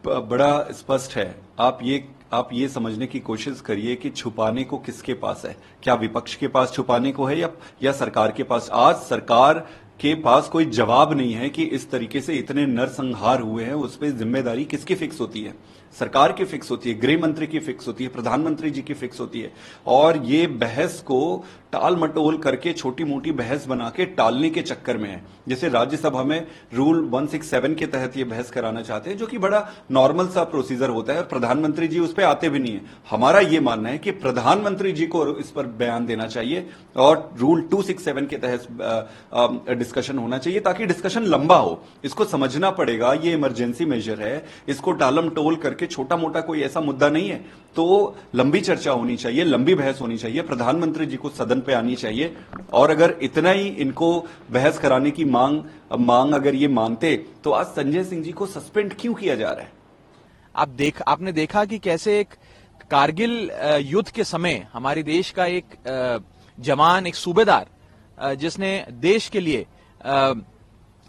बड़ा स्पष्ट है। आप ये समझने की कोशिश करिए कि छुपाने को किसके पास है। क्या विपक्ष के पास छुपाने को है या सरकार के पास। आज सरकार के पास कोई जवाब नहीं है कि इस तरीके से इतने नरसंहार हुए हैं, उस पर जिम्मेदारी किसकी फिक्स होती है। सरकार की फिक्स होती है, गृह मंत्री की फिक्स होती है, प्रधानमंत्री जी की फिक्स होती है। और ये बहस को टाल मटोल करके छोटी मोटी बहस बना के टालने के चक्कर में है। जैसे राज्यसभा में रूल 167 के तहत ये बहस कराना चाहते हैं, जो कि बड़ा नॉर्मल सा प्रोसीजर होता है, और प्रधानमंत्री जी उस पर आते भी नहीं है। हमारा ये मानना है कि प्रधानमंत्री जी को इस पर बयान देना चाहिए और रूल 267 के तहत डिस्कशन होना चाहिए, ताकि डिस्कशन लंबा हो। इसको समझना पड़ेगा, ये इमरजेंसी मेजर है, इसको टालम टोल करके छोटा मोटा कोई ऐसा मुद्दा नहीं है। तो लंबी चर्चा होनी चाहिए, लंबी बहस होनी चाहिए, प्रधानमंत्री जी को सदन पे आनी चाहिए। और अगर इतना ही इनको बहस कराने की मांग अगर ये मानते, तो आज संजय सिंह जी को सस्पेंड क्यों किया जा रहा है। आपने देखा कि कैसे एक कारगिल युद्ध के समय हमारे देश का एक जवान, एक सूबेदार, जिसने देश के लिए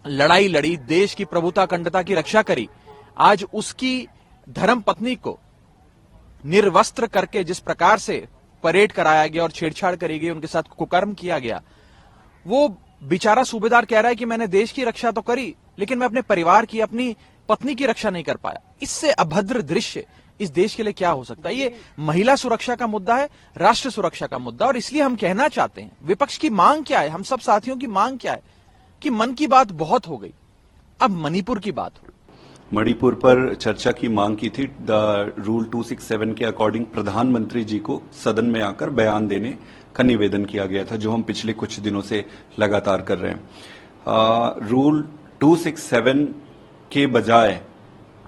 लड़ाई लड़ी, देश की प्रभुता अखंडता की रक्षा करी, आज उसकी धर्म पत्नी को निर्वस्त्र करके जिस प्रकार से परेड कराया गया और छेड़छाड़ करी गई, उनके साथ कुकर्म किया गया, वो बेचारा सूबेदार कह रहा है कि मैंने देश की रक्षा तो करी, लेकिन मैं अपने परिवार की, अपनी पत्नी की रक्षा नहीं कर पाया। इससे अभद्र दृश्य इस देश के लिए क्या हो सकता है। ये महिला सुरक्षा का मुद्दा है, राष्ट्र सुरक्षा का मुद्दा। और इसलिए हम कहना चाहते हैं, विपक्ष की मांग क्या है, हम सब साथियों की मांग क्या है कि मन की बात बहुत हो गई, अब मणिपुर की बात हो। मणिपुर पर चर्चा की मांग की थी। रूल 267 के अकॉर्डिंग प्रधानमंत्री जी को सदन में आकर बयान देने का निवेदन किया गया था, जो हम पिछले कुछ दिनों से लगातार कर रहे हैं। रूल 267 के बजाय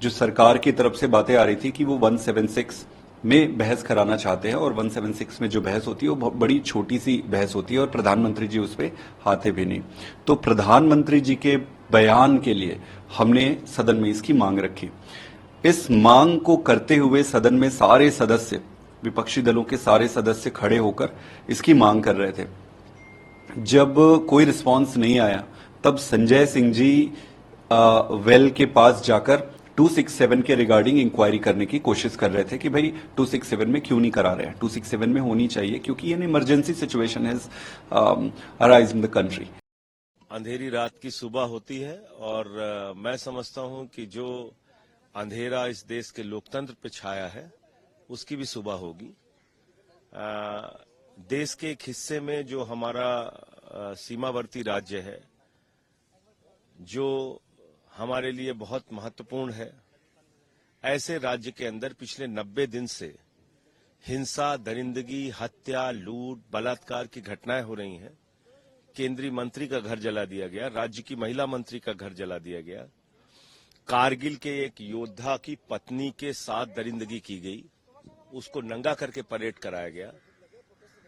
जो सरकार की तरफ से बातें आ रही थी कि वो 176 में बहस कराना चाहते हैं, और 176 में जो बहस होती है वो बड़ी छोटी सी बहस होती है, और प्रधानमंत्री जी उस पर आते भी नहीं। तो प्रधानमंत्री जी के बयान के लिए हमने सदन में इसकी मांग रखी। इस मांग को करते हुए सदन में सारे सदस्य, विपक्षी दलों के सारे सदस्य खड़े होकर इसकी मांग कर रहे थे। जब कोई रिस्पांस नहीं आया, तब संजय सिंह जी वेल के पास जाकर 267 के रिगार्डिंग इंक्वायरी करने की कोशिश कर रहे थे कि भाई 267 में क्यों नहीं करा रहे हैं। 267 में होनी चाहिए, क्योंकि an emergency situation has arise in the country. अंधेरी रात की सुबह होती है, और मैं समझता हूं कि जो अंधेरा इस देश के लोकतंत्र पे छाया है, उसकी भी सुबह होगी। देश के एक हिस्से में जो हमारा सीमावर्ती राज्य है, जो हमारे लिए बहुत महत्वपूर्ण है, ऐसे राज्य के अंदर पिछले 90 दिन से हिंसा, दरिंदगी, हत्या, लूट, बलात्कार की घटनाएं हो रही हैं। केंद्रीय मंत्री का घर जला दिया गया, राज्य की महिला मंत्री का घर जला दिया गया, कारगिल के एक योद्धा की पत्नी के साथ दरिंदगी की गई, उसको नंगा करके परेड कराया गया।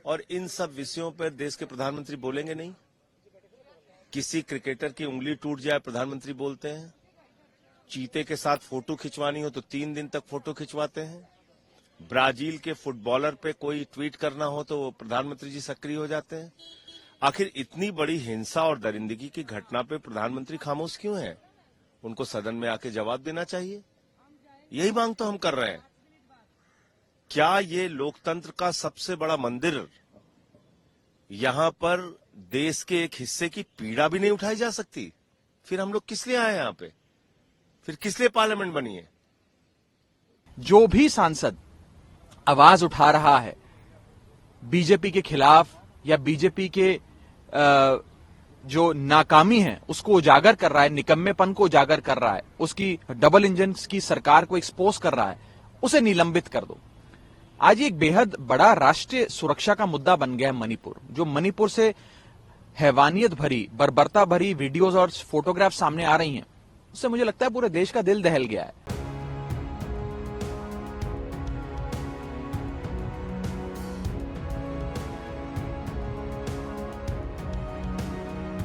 और इन सब विषयों पर देश के प्रधानमंत्री बोलेंगे नहीं। किसी क्रिकेटर की उंगली टूट जाए, प्रधानमंत्री बोलते हैं। चीते के साथ फोटो खिंचवानी हो तो 3 दिन तक फोटो खिंचवाते हैं। ब्राजील के फुटबॉलर पे कोई ट्वीट करना हो तो प्रधानमंत्री जी सक्रिय हो जाते हैं। आखिर इतनी बड़ी हिंसा और दरिंदगी की घटना पे प्रधानमंत्री खामोश क्यों हैं? उनको सदन में आके जवाब देना चाहिए। यही मांग तो हम कर रहे हैं। क्या ये लोकतंत्र का सबसे बड़ा मंदिर, यहां पर देश के एक हिस्से की पीड़ा भी नहीं उठाई जा सकती? फिर हम लोग किस लिए आए यहां पे? फिर किस लिए पार्लियामेंट बनी है? जो भी सांसद आवाज उठा रहा है बीजेपी के खिलाफ या बीजेपी के जो नाकामी है उसको उजागर कर रहा है, निकम्मेपन को उजागर कर रहा है, उसकी डबल इंजन की सरकार को एक्सपोज कर रहा है, उसे निलंबित कर दो। आज ये एक बेहद बड़ा राष्ट्रीय सुरक्षा का मुद्दा बन गया है मणिपुर। जो मणिपुर से हैवानियत भरी, बर्बरता भरी वीडियोज और फोटोग्राफ सामने आ रही हैं, उससे मुझे लगता है पूरे देश का दिल दहल गया है।